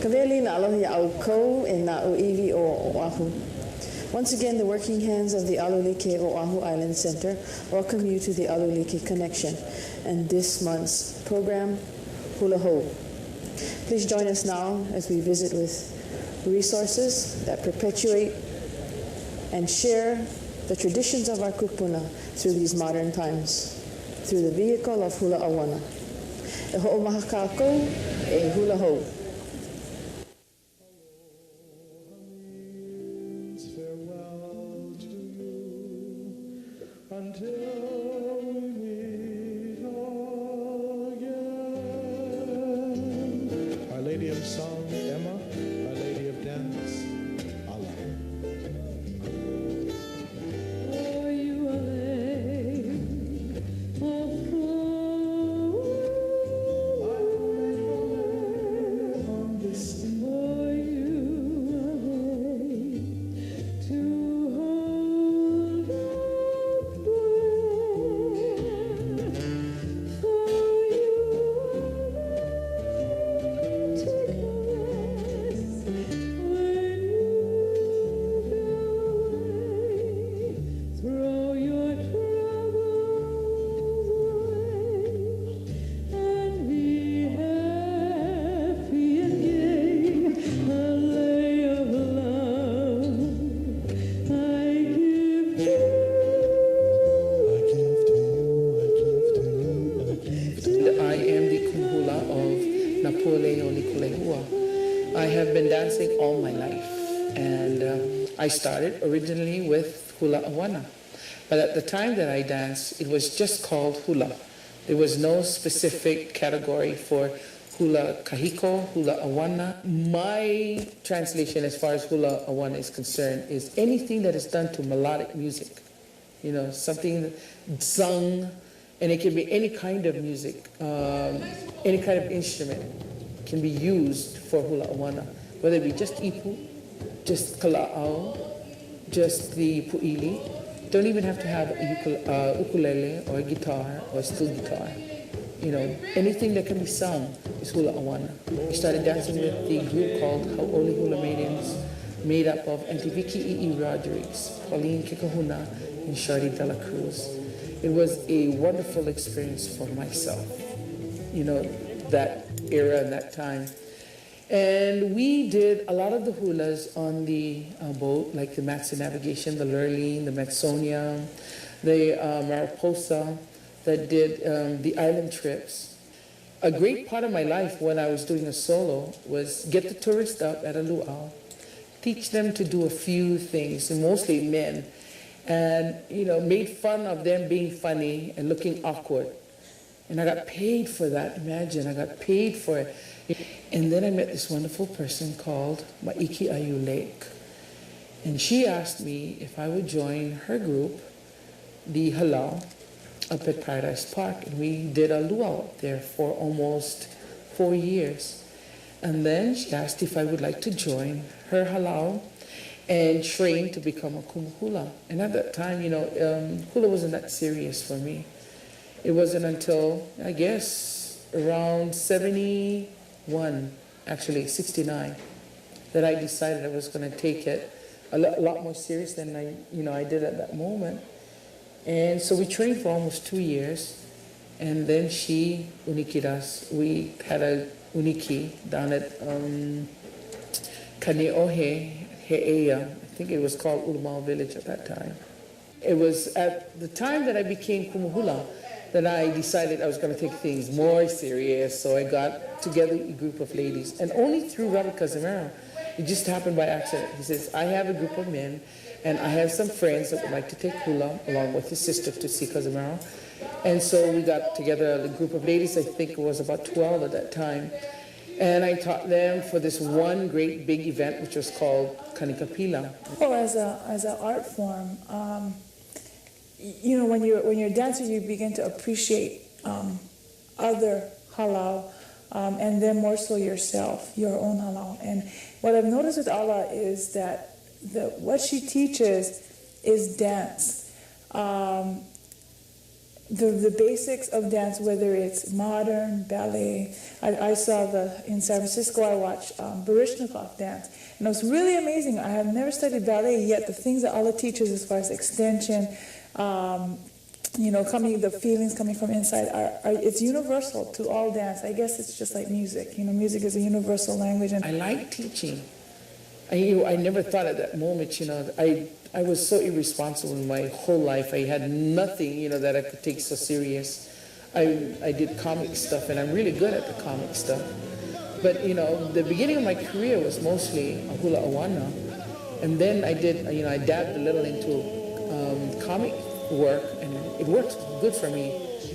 Kaveli na alohi au kou e na oiwi o Oahu. Once again, the working hands of the Alu Like Oahu Island Center welcome you to the Alu Like Connection and this month's program, Hula Ho. Please join us now as we visit with resources that perpetuate and share the traditions of our kupuna through these modern times, through the vehicle of Hula Awana. E ho'omaha kākou e Hula Ho. Until we meet again. Our Lady of Song, Emma. Our Lady of Dance, Allah. Are you on this? Are you to hold throw your troubles away and be happy and gay. A lay of love I give to you. I am the kuhula of Napole Olikulehua. I have been dancing all my life, and I started originally with hula awana. But at the time that I danced, it was just called hula. There was no specific category for hula kahiko, hula awana. My translation as far as hula awana is concerned is anything that is done to melodic music. You know, something sung, and it can be any kind of music, any kind of instrument can be used for hula awana, whether it be just ipu, just kala'au, just the pu'ili. Don't even have to have a ukulele or a guitar or steel guitar. You know, anything that can be sung is hula awana. We started dancing with the group called Hau'oli Hula Maidens, made up of Antiviki E. Rodriguez, Pauline Kikahuna, and Shari De La Cruz. It was a wonderful experience for myself, you know, that era and that time. And we did a lot of the hulas on the boat, like the Matsu Navigation, the Lurleen, the Matsonia, the Mariposa, that did the island trips. A great part of my life when I was doing a solo was get the tourists up at a luau, teach them to do a few things, and mostly men, and you know, made fun of them being funny and looking awkward. And I got paid for that. Imagine, I got paid for it. And then I met this wonderful person called Maiki Alu Like. And she asked me if I would join her group, the Halal, up at Paradise Park. And we did a luau up there for almost 4 years. And then she asked if I would like to join her Halal and train to become a kumuhula. And at that time, you know, hula wasn't that serious for me. It wasn't until, I guess, around 71, actually 69, that I decided I was going to take it a lot more serious than I did at that moment. And so we trained for almost 2 years, and then she unikied us. We had a uniki down at Kaneohe He'ea. I think it was called Ulumau Village at that time. It was at the time that I became kumuhula that I decided I was going to take things more serious. So I got together a group of ladies, and only through Robert Casimiro. It just happened by accident. He says, I have a group of men, and I have some friends that would like to take hula along with his sister to see Casimiro. And so we got together a group of ladies. I think it was about 12 at that time. And I taught them for this one great big event, which was called Kanikapila. Well, as an art form, you know, when you're a dancer, you begin to appreciate other halal, and then more so yourself, your own halal. And what I've noticed with Allah is that what she teaches is dance. the basics of dance, whether it's modern, ballet. I saw in San Francisco, I watched Baryshnikov dance. And it was really amazing. I have never studied ballet yet. The things that Allah teaches as far as extension, the feelings coming from inside, it's universal to all dance. I guess it's just like music. Music is a universal language. And I like teaching. I never thought at that moment, I was so irresponsible in my whole life. I had nothing, that I could take so serious. I did comic stuff, and I'm really good at the comic stuff. But, the beginning of my career was mostly hula awana. And then I dabbed a little into comic work, and it worked good for me.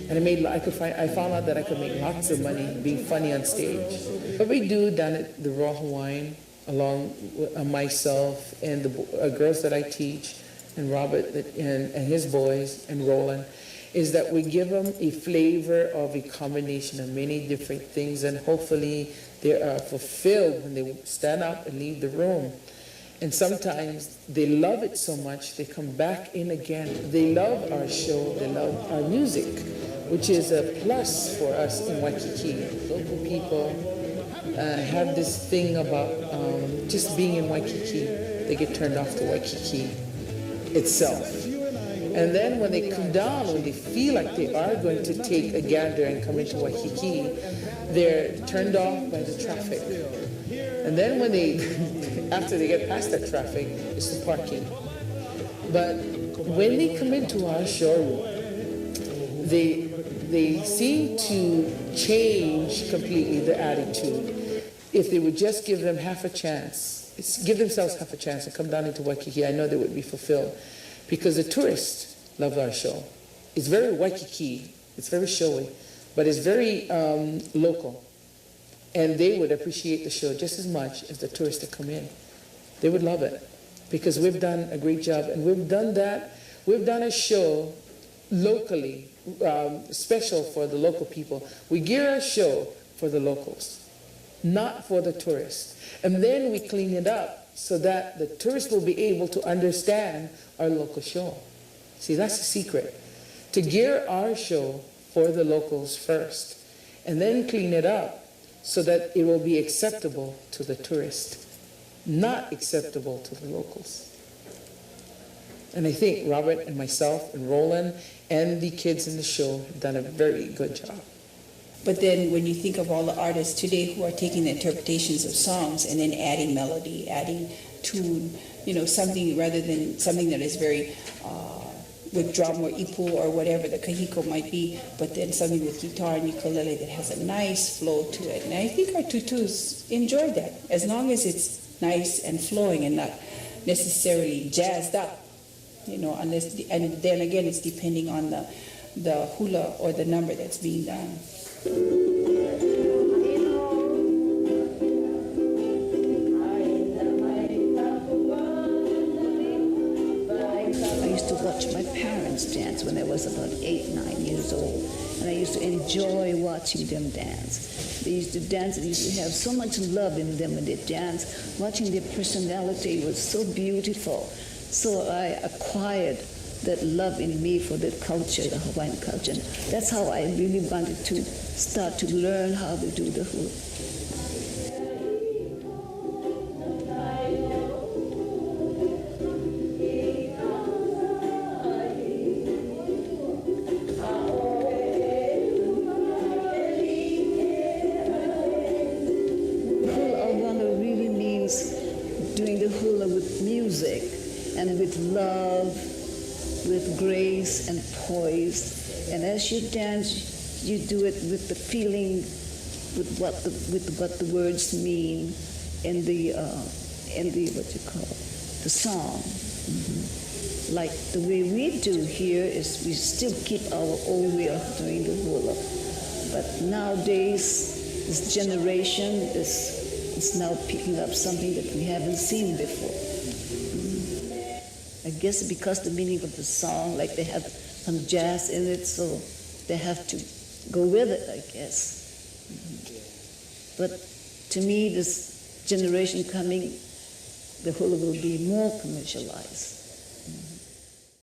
And I found out that I could make lots of money being funny on stage. But we do down at the Royal Hawaiian, along with myself and the girls that I teach, and Robert and his boys, and Roland, is that we give them a flavor of a combination of many different things, and hopefully they are fulfilled when they stand up and leave the room. And sometimes they love it so much they come back in again. They love our show, they love our music, which is a plus for us in Waikiki. Local people have this thing about just being in Waikiki. They get turned off to Waikiki itself. And then when they come down, when they feel like they are going to take a gander and come into Waikiki, they're turned off by the traffic. And then when after they get past that traffic, it's the parking. But when they come into our showroom, they seem to change completely their attitude. If they would just give them half a chance, give themselves half a chance and come down into Waikiki, I know they would be fulfilled. Because the tourists love our show. It's very Waikiki, it's very showy, but it's very local. And they would appreciate the show just as much as the tourists that come in. They would love it because we've done a great job, and we've done that. We've done a show locally, special for the local people. We gear our show for the locals, not for the tourists. And then we clean it up so that the tourists will be able to understand our local show. See, that's the secret. To gear our show for the locals first, and then clean it up so that it will be acceptable to the tourist, not acceptable to the locals. And I think Robert and myself and Roland and the kids in the show have done a very good job. But then when you think of all the artists today who are taking the interpretations of songs and then adding melody, adding tune, something rather than something that is very with drum or ipu or whatever the kahiko might be, but then something with guitar and ukulele that has a nice flow to it. And I think our tutus enjoy that, as long as it's nice and flowing and not necessarily jazzed up, and then again it's depending on the hula or the number that's being done. I used to watch my parents dance when I was about 8, 9 years old, and I used to enjoy watching them dance. They used to dance, and used to have so much love in them when they danced. Watching their personality was so beautiful. So I acquired that love in me for the culture, the Hawaiian culture. That's how I really wanted to start to learn how to do the hula. Hula really means doing the hula with music and with love, with grace and poise, and as you dance, you do it with the feeling, with what the words mean, and the the song. Mm-hmm. Like the way we do here is we still keep our oiwi of doing the hula, but nowadays this generation is now picking up something that we haven't seen before. I guess because the meaning of the song, like they have some jazz in it, so they have to go with it, I guess. Mm-hmm. But to me, this generation coming, the hula will be more commercialized.